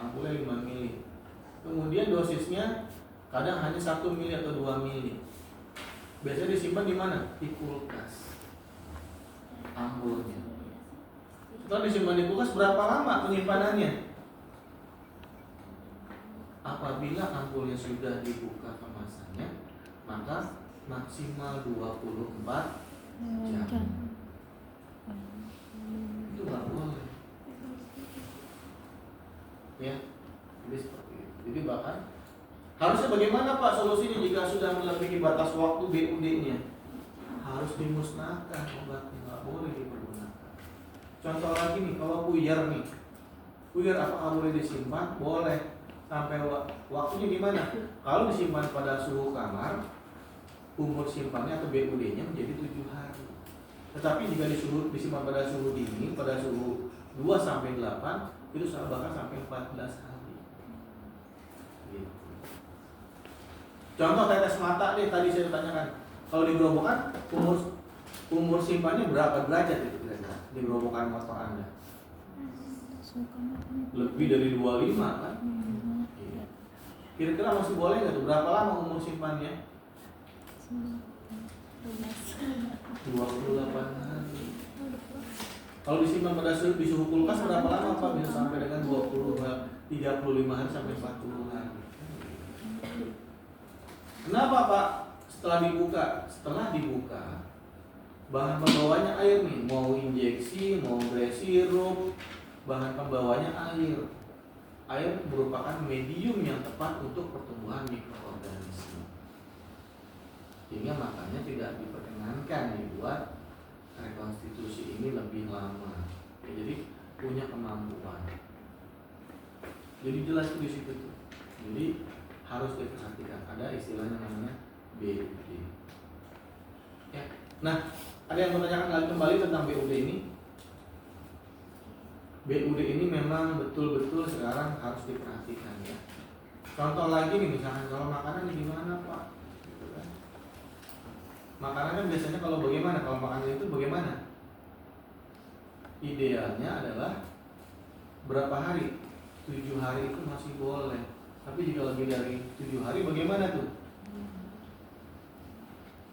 Ampulnya 5 mili. Kemudian dosisnya kadang hanya 1 mili atau 2 mili. Biasanya disimpan di mana? Di kulkas. Ampulnya. Setelah disimpan di kulkas berapa lama penyimpanannya? Apabila ampulnya sudah dibuka kemasannya, maka maksimal 24 jam. Itu nggak boleh. Ya, jadi seperti itu. Jadi bahkan harusnya bagaimana Pak solusinya jika sudah melebihi batas waktu BUD-nya? Harus dimusnahkan obatnya, nggak boleh dipergunakan. Contoh lagi nih, kalau buyar nih, buyar apakah boleh disimpan? Boleh. Sampai waktunya gimana? Kalau disimpan pada suhu kamar, umur simpannya atau BUD-nya menjadi 7 hari. Tetapi jika disimpan pada suhu dingin, pada suhu 2 sampai 8, itu bahkan sampai 14 hari. Gitu. Contoh tetes mata nih, tadi saya tanyakan. Kalau di gerobokan umur simpannya berapa derajat itu kira-kira di gerobokan motor Anda? Lebih dari 25 kan? Iya. Kira-kira masih boleh nggak tuh? Berapa lama umur simpannya? 28 hari. Kalau disimpan pada di suhu kulkas berapa lama Pak? Bisa sampai dengan 35 hari sampai 40 hari. Kenapa Pak? Setelah dibuka, bahan pembawanya air nih, mau injeksi, mau gray sirup, bahan pembawanya air. Air merupakan medium yang tepat untuk pertumbuhan mikroorganisme. Sehingga makanya tidak diperkenankan dibuat rekonstitusi ini lebih lama. Ya, jadi punya kemampuan. Jadi jelas di situ tuh. Jadi harus diperhatikan. Ada istilahnya namanya BUD. Ya. Nah, ada yang menanyakan lagi kembali tentang BUD ini. BUD ini memang betul-betul sekarang harus diperhatikan ya. Contoh lagi nih, misalkan kalau makanan ini gimana Pak? Gitu kan. Makanan kan biasanya kalau bagaimana? Kalau makanan itu bagaimana? Idealnya adalah berapa hari? 7 hari itu masih boleh. Tapi jika lebih dari 7 hari bagaimana tuh?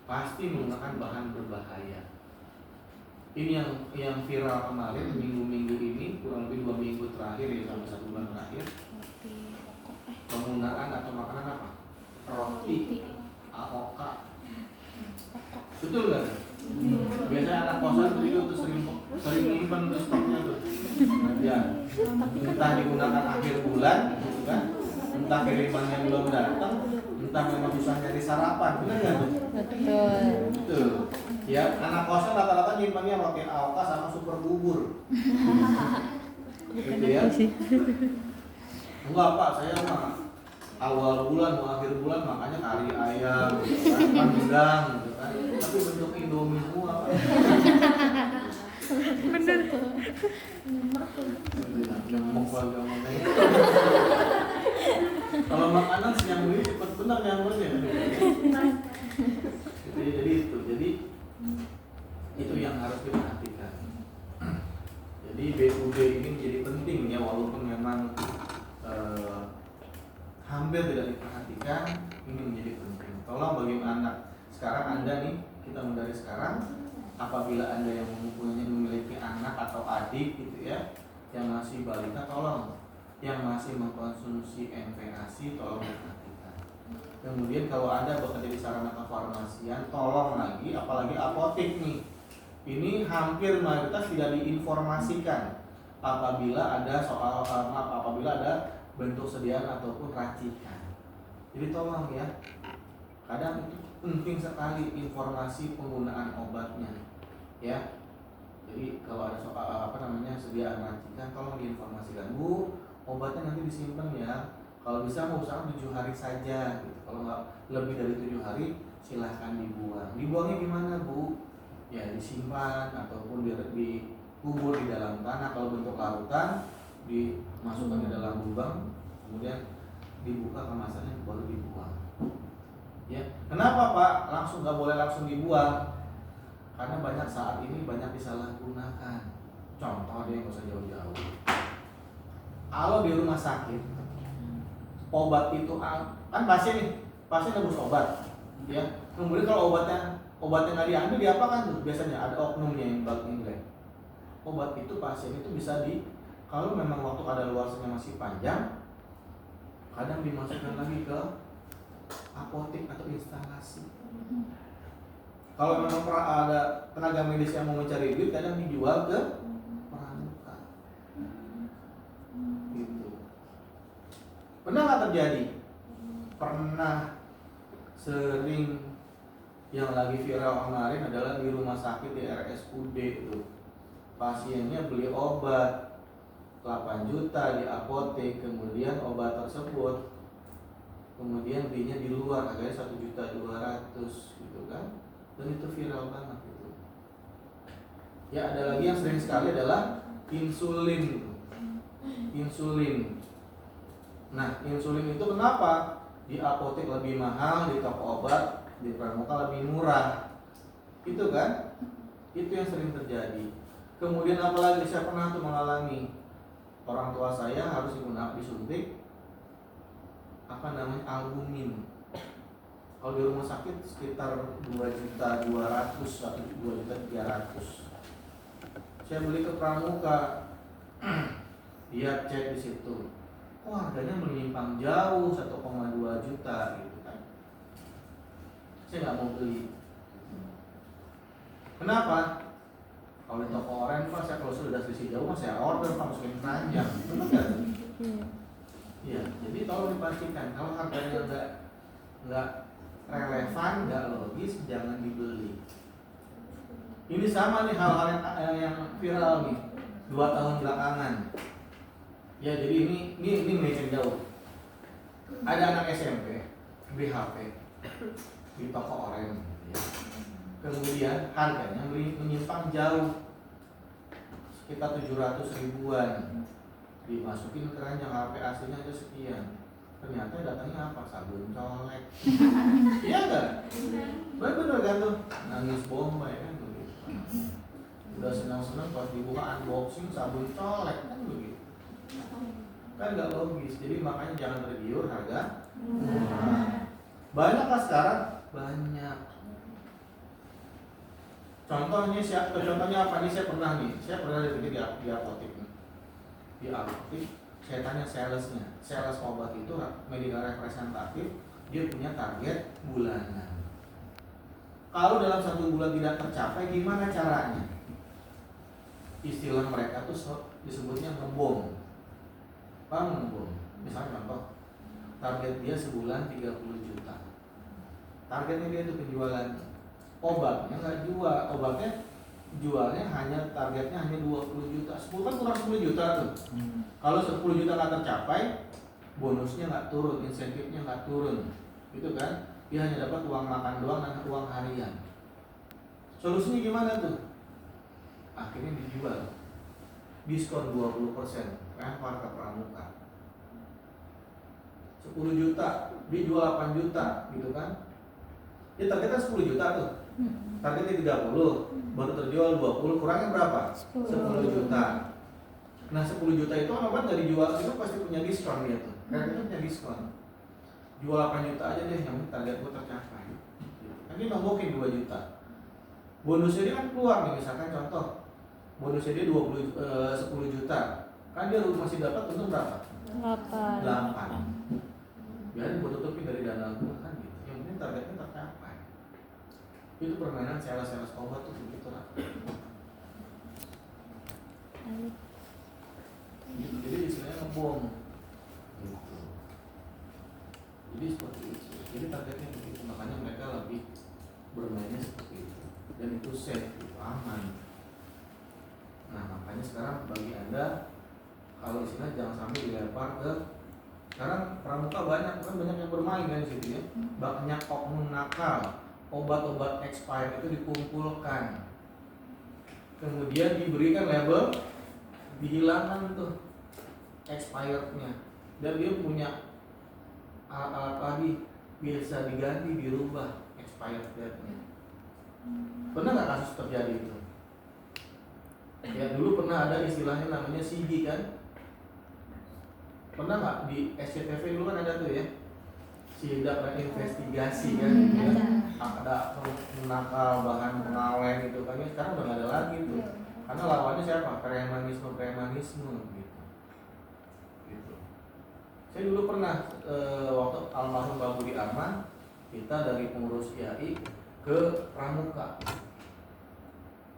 Pasti menggunakan bahan berbahaya. Ini yang viral kemarin minggu-minggu ini, kurang lebih 2 minggu terakhir ya, sampai 1 bulan terakhir. Penggunaan atau makanan apa? Roti AOK. Betul nggak? Biasanya anak kosan itu sering nyimpan tuh stoknya tuh. Ya, entah digunakan akhir bulan, gitu kan? Entah kirimannya belum datang, entah memang susah nyari sarapan, benar nggak tuh? Betul. Ya, anak kosan rata-rata nyimpannya roti AOK sama super bubur. Gitu ya? Enggak Pak, saya mah awal bulan mau akhir bulan makanya kari ayam, gitu kan, pandang, gitu kan. Tapi bentuk Indomie semua Pak. Bener. Nyemok agak mana. Kalau makanan siang ini cepat benar nyamuknya. Jadi itu yang harus diperhatikan. Jadi BUD ini menjadi penting ya, walaupun memang hampir tidak diperhatikan, ini menjadi penting. Tolong bagaimana sekarang Anda nih, kita mulai dari sekarang, apabila Anda yang memiliki anak atau adik gitu ya, yang masih balita, tolong yang masih mengkonsumsi NPASI tolong diperhatikan. Kemudian kalau Anda bekerja di sarana kefarmasian, tolong lagi, apalagi apotek nih, ini hampir mayoritas tidak diinformasikan apabila ada apabila ada bentuk sediaan ataupun racikan. Jadi tolong ya, kadang itu penting sekali informasi penggunaan obatnya, ya. Jadi kalau ada soal sediaan racikan, tolong diinformasikan, Bu, obatnya nanti disimpan ya. Kalau bisa mau usahakan 7 hari saja, gitu. Kalau nggak lebih dari 7 hari, silahkan dibuang. Dibuangnya gimana Bu? Ya disimpan ataupun dikubur di dalam tanah. Kalau bentuk larutan, dimasukkan ke dalam lubang, kemudian dibuka kemasannya baru dibuang. Ya, kenapa Pak langsung nggak boleh langsung dibuang? Karena banyak saat ini banyak disalahgunakan. Contoh deh, nggak usah jauh-jauh. Kalau di rumah sakit, obat itu kan pasien nebus obat, ya. Kemudian kalau obatnya nggak diambil, diapakan tuh? Biasanya ada oknumnya yang balik. Obat itu pasien itu bisa kalau memang waktu kadaluarsanya masih panjang, kadang dimasukkan lagi ke apotek atau instalasi. Kalau memang ada tenaga medis yang mau mencari duit, kadang dijual ke pramuka. Gitu. Pernah nggak terjadi? Pernah. Sering. Yang lagi viral kemarin adalah di rumah sakit di RSUD itu. Pasiennya beli obat 8 juta di apotek, kemudian obat tersebut kemudian belinya di luar harganya 1.200.000 gitu kan. Dan itu viral banget gitu. Ya ada lagi yang sering sekali adalah insulin. Insulin. Nah, insulin itu kenapa? Di apotek lebih mahal, di toko obat, di pramuka lebih murah. Itu kan? Itu yang sering terjadi. Kemudian apalagi saya pernah tuh mengalami orang tua saya harus disuntik albumin. Kalau di rumah sakit sekitar 2.200.000 atau 2.300.000. Saya beli ke pramuka, dia cek di situ, oh harganya menyimpang jauh 1,2 juta gitu kan. Saya nggak mau beli. Kenapa? Kalau di toko orang Pak, saya kalau sudah selisih jauh saya order Pak, masukin keranjang. Betul nggak? Iya. Jadi tolong dipastikan kalau harganya nggak relevan, nggak logis, jangan dibeli. Ini sama nih hal-hal yang viral nih 2 tahun belakangan. Ya jadi ini melenceng jauh. Ada anak SMP beli HP di toko orang. Ya. Kemudian harganya menyimpang jauh sekitar 700.000-an. Dimasukin keranjang, HP aslinya itu sekian. Ternyata datangnya apa? Sabun colek. Iya enggak? Bener kan tuh? Nangis bombay kan begitu. Udah senang-senang pas dibuka unboxing sabun colek kan begitu. Kan nggak logis. Jadi makanya jangan tergiur harga murah. Banyak kan sekarang? Banyak. Contohnya apa nih? Saya pernah di apotek nih. Di apotek saya tanya salesnya, sales obat itu medical representatif, dia punya target bulanan. Kalau dalam 1 bulan tidak tercapai, gimana caranya? Istilah mereka tuh disebutnya ngebom. Paham ngebom? Misalnya contoh, target dia sebulan 30 juta. Targetnya dia itu penjualan obatnya nggak jual, obatnya jualnya targetnya hanya 20 juta. 10 kan kurang 10 juta tuh. Kalau 10 juta nggak tercapai, bonusnya nggak turun, insentifnya nggak turun, gitu kan? Dia hanya dapat uang makan doang dan uang harian. Solusinya gimana tuh? Akhirnya dijual, diskon 20%, lempar ke pramuka. 10 juta, dijual 8 juta, gitu kan? Dia targetnya 10 juta tuh. Targetnya 30, baru terjual 20, kurangnya berapa? 10 juta. Nah 10 juta itu obat nggak dijual, itu pasti punya diskon dia tuh. Karena itu punya diskon. Jual 8 juta aja deh, yang penting target gue tercapai. Nanti nombokin 2 juta. Bonusnya dia kan keluar nih, misalkan contoh. Bonusnya dia 10 juta. Kan dia masih dapat untung berapa? 8. Biarin gue tutupin dari dana gue kan gitu. Yang penting targetnya tercapai. Itu permainan sales obat tuh begitu lah. Gitu. Jadi istilahnya ngebom gitu. Jadi seperti itu. Jadi targetnya begitu, makanya mereka lebih bermainnya seperti itu. Dan itu safe, itu aman. Nah makanya sekarang bagi Anda, kalau istilah jangan sampai dilempar ke, sekarang pramuka banyak yang bermain kan di situ ya. Banyak oknum nakal, obat-obat expired itu dikumpulkan, kemudian diberikan label, dihilangkan tuh expirednya, dan dia punya alat-alat lagi bisa diganti, dirubah expired date-nya. Pernah nggak kasus terjadi itu? Ya dulu pernah ada istilahnya namanya SIGI kan? Pernah nggak di SCTV dulu kan ada tuh ya, sidak dan investigasi kan? Ya? Ada menakal bahan pengawet gitu kan? Sekarang udah nggak ada lagi tuh. Karena lawannya siapa? Premanisme gitu. Saya dulu pernah waktu almarhum Pak Budi Arman, kita dari pengurus IAI ke Pramuka.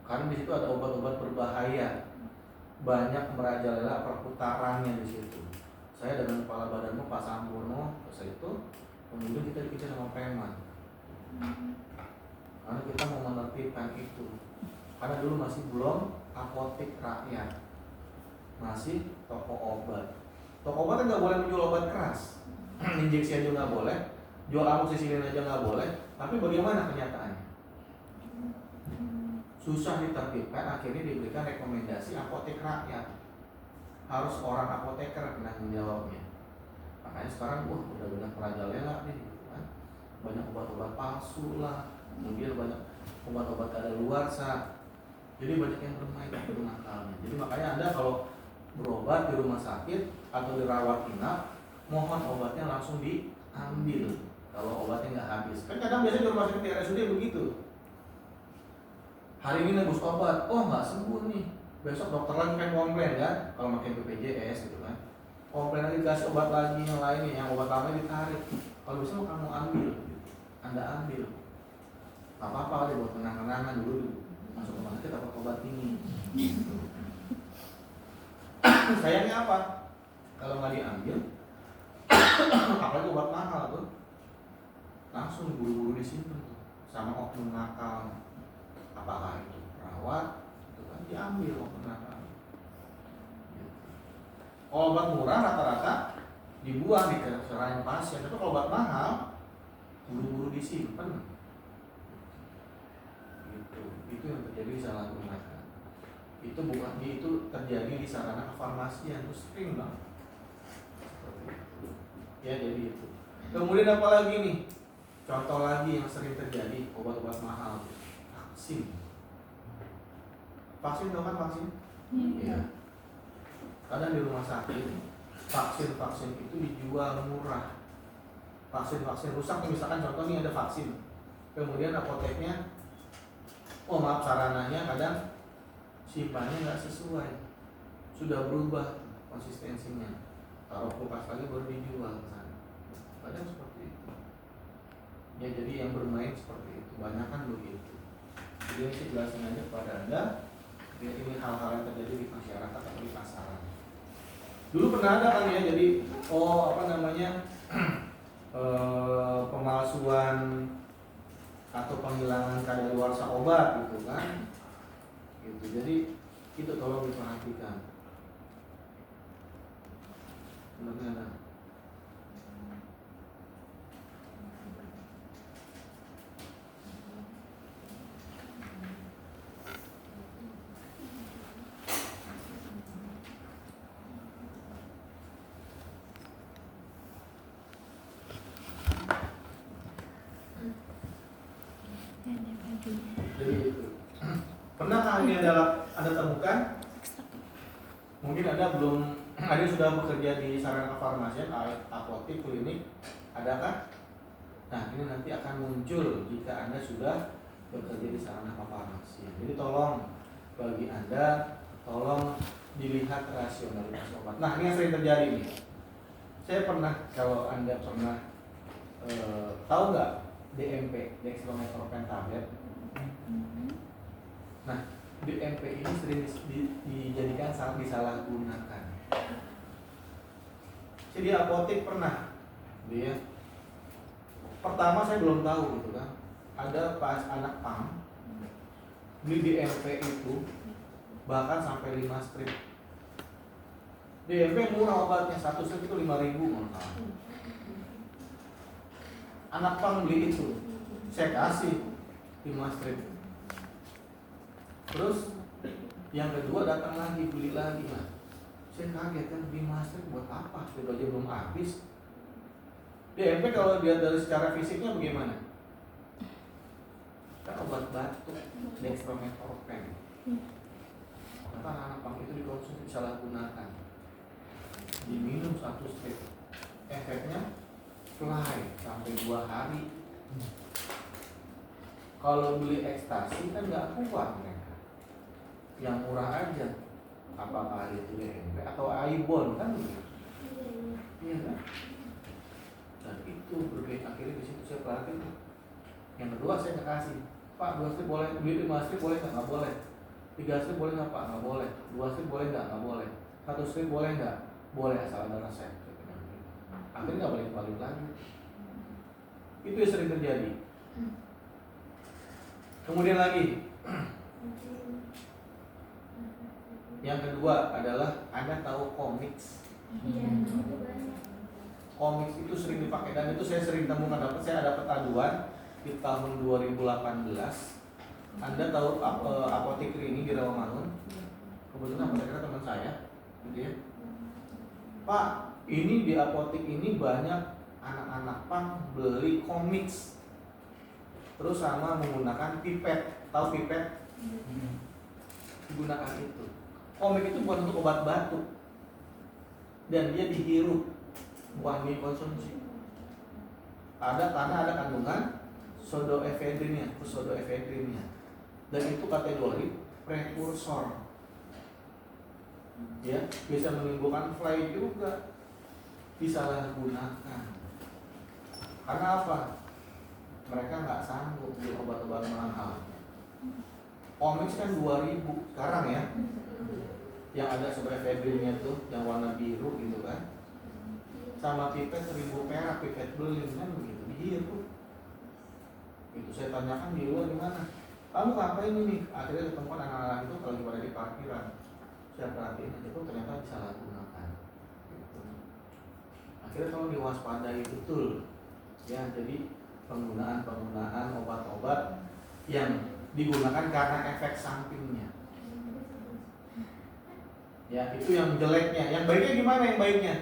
Karena di situ ada obat-obat berbahaya, banyak merajalela perputarannya di situ. Saya dengan kepala badanmu Pak Sampurno, pas itu kemudian kita dikejar sama preman. Karena kita mau menertibkan itu. Karena dulu masih belum apotek rakyat, masih toko obat. Toko obat kan nggak boleh menjual obat keras, injeksi aja nggak boleh, jual amoksisilin aja nggak boleh. Tapi bagaimana kenyataannya? Susah ditertibkan, akhirnya diberikan rekomendasi apotek rakyat. Harus orang apoteker yang menjawabnya. Makanya sekarang benar-benar merajalela nih, gitu kan? Banyak obat-obat palsu lah, kemudian banyak obat-obat kadaluarsa. Jadi banyak yang bermain dengan akalnya. Jadi makanya Anda kalau berobat di rumah sakit atau dirawat inap, mohon obatnya langsung diambil kalau obatnya nggak habis. Kan kadang biasanya di rumah sakit di RSUD begitu. Hari ini nebus obat, nggak sembuh nih. Besok dokter lagi kan komplain kan, kalau pakai BPJS gitu kan. Komplain lagi, kasih obat lagi yang lain, yang obat lama ditarik. Kalau bisa kamu ambil, Anda ambil. Nggak apa-apa deh buat kenang-kenangan dulu. Masuk rumah sakit dapat obat ini. Sayangnya apa? Kalau nggak diambil, apalagi obat mahal tuh, langsung buru-buru disimpan tuh sama oknum nakal. Apakah itu perawat, itu kan diambil oknum nakal. Kalau obat murah rata-rata dibuang, diserahin pasien. Tapi kalau obat mahal, buru-buru disimpan. Itu yang terjadi di salah gunakan. Itu bukan itu terjadi di sarana kefarmasian, itu sering banget. Ya jadi itu. Kemudian apa lagi nih? Contoh lagi yang sering terjadi obat-obat mahal, vaksin. Vaksin tahu kan vaksin? Iya. Kadang di rumah sakit vaksin itu dijual murah. Vaksin rusak, misalkan contoh nih ada vaksin. Kemudian apoteknya maaf sarananya kadang simpannya nggak sesuai, sudah berubah konsistensinya, taruh kulkas lagi baru dijual ke sana. Kadang seperti itu. Ya jadi yang bermain seperti itu, banyak kan begitu. Jadi ini saya jelasin aja kepada Anda, ini hal-hal yang terjadi di masyarakat atau di pasaran. Dulu pernah ada kan ya, jadi pemalsuan atau penghilangan kadaluarsa obat gitu kan, gitu. Jadi itu tolong diperhatikan. Bagaimana? Jadi itu. Pernahkah ini Anda temukan? Mungkin Anda sudah bekerja di sarana kefarmasian, apotek, klinik, adakah? Nah ini nanti akan muncul jika Anda sudah bekerja di sarana kefarmasian. Jadi tolong bagi Anda, tolong dilihat rasionalitas obat. Nah ini yang sering terjadi nih. Saya pernah, kalau Anda pernah tahu nggak DMP, dextromethorphan tablet? Nah, DMP ini sering dijadikan sangat disalahgunakan. Saya di apotek pernah, pertama saya belum tahu gitu kan. Ada pas anak pam beli DMP itu bahkan sampai 5 strip. DMP murah obatnya, 1 strip itu 5.000 mahal. Anak pam beli itu, saya kasih 5 strip. Terus yang kedua datang lagi, beli lagi lah. Saya kaget kan, 5 strip buat apa? Sudah aja belum habis. DMP kalau dilihat dari secara fisiknya bagaimana? Kan obat batuk, dextromethorphan. Maka anak pang itu dikonsumsi disalahgunakan. Diminum 1 strip, efeknya fly sampai 2 hari. Kalau beli ekstasi kan nggak kuat mereka. Yang murah aja, apakah itu DMP atau Aibon kan begitu. Iya kan? Dan itu berbeda, akhirnya di situ saya perhatiin. Yang kedua saya nggak kasih, Pak 2 strip boleh, beli 5 strip boleh nggak? Nggak boleh. 3 strip boleh nggak Pak? Nggak boleh. 2 strip boleh nggak? Nggak boleh. 1 strip boleh nggak? Boleh asal ada resep. Akhirnya nggak balik lagi. Itu yang sering terjadi. Kemudian lagi, yang kedua adalah Anda tahu komiks. Komiks itu sering dipakai dan itu saya sering temukan, saya dapat aduan di tahun 2018. Anda tahu apotek ini di Rawamangun? Kebetulan apoteker teman saya, gitu ya. Pak, ini di apotek ini banyak anak-anak pang beli komiks, terus sama menggunakan pipet. Tahu pipet? Digunakan itu. Komik itu bukan untuk obat batuk dan dia dihirup, bukan dikonsumsi. Karena ada kandungan pseudoephedrinnya, dan itu kategori prekursor. Ya, bisa menimbulkan fly juga, disalahgunakan. Karena apa? Mereka nggak sanggup beli obat-obat mahal. Komik kan 2.000 sekarang ya. Yang ada sebagai ephedrinnya tuh, yang warna biru gitu kan. Sama pipet 1.000 perak, pipet belin kan begitu, dihirup. Itu saya tanyakan di luar gimana? Kamu ngapain ini? Akhirnya ketemuan anak-anak itu kalau pada di parkiran. Saya perhatiin aja tuh ternyata disalahgunakan. Gitu. Akhirnya kalau diwaspadai betul, ya jadi penggunaan obat-obat yang digunakan karena efek sampingnya. Ya itu yang jeleknya. Yang baiknya gimana? Yang baiknya?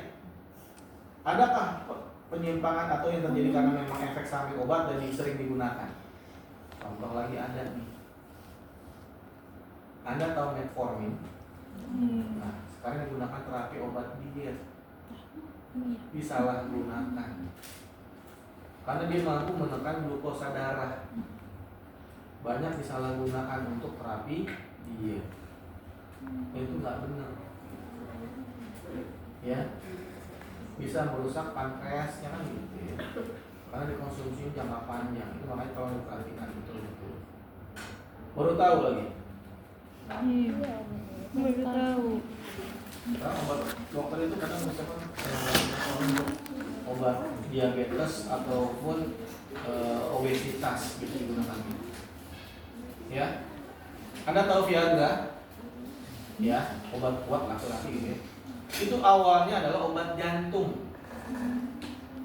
Adakah penyimpangan atau yang terjadi karena memang efek samping obat dan sering digunakan? Contoh lagi ada nih. Anda tahu metformin? Nah, sekarang digunakan terapi obat diet. Disalahgunakan. Karena dia mampu menekan glukosa darah. Banyak disalahgunakan untuk terapi diet. Itu nggak benar. Ya. Bisa merusak pankreasnya kan gitu ya. Karena dikonsumsi jangka panjang. Itu makanya kalau diperhatikan betul-betul. Baru tahu lagi. Iya. Baru tahu. Nah, obat dokter itu kadang misalkan untuk obat diabetes ataupun obesitas gitu digunakan. Ya. Anda tahu Viagra? Ya, obat kuat laki-laki gitu ya. Itu awalnya adalah obat jantung,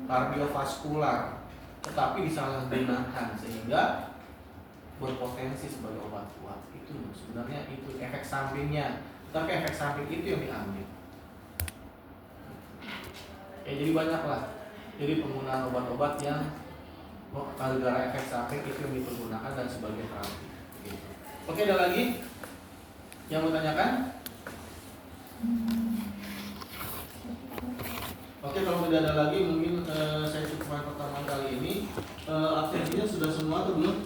kardiovaskular, tetapi disalahgunakan sehingga berpotensi sebagai obat kuat. Itu sebenarnya itu efek sampingnya, tapi efek samping itu yang diambil. Ya jadi banyaklah. Jadi penggunaan obat-obat yang gara-gara efek samping itu yang dipergunakan dan sebagai terapi. Gitu. Oke, ada lagi yang mau tanyakan? Oke, kalau tidak ada lagi mungkin saya cukupkan pertemuan kali ini. Absensinya sudah semua atau belum?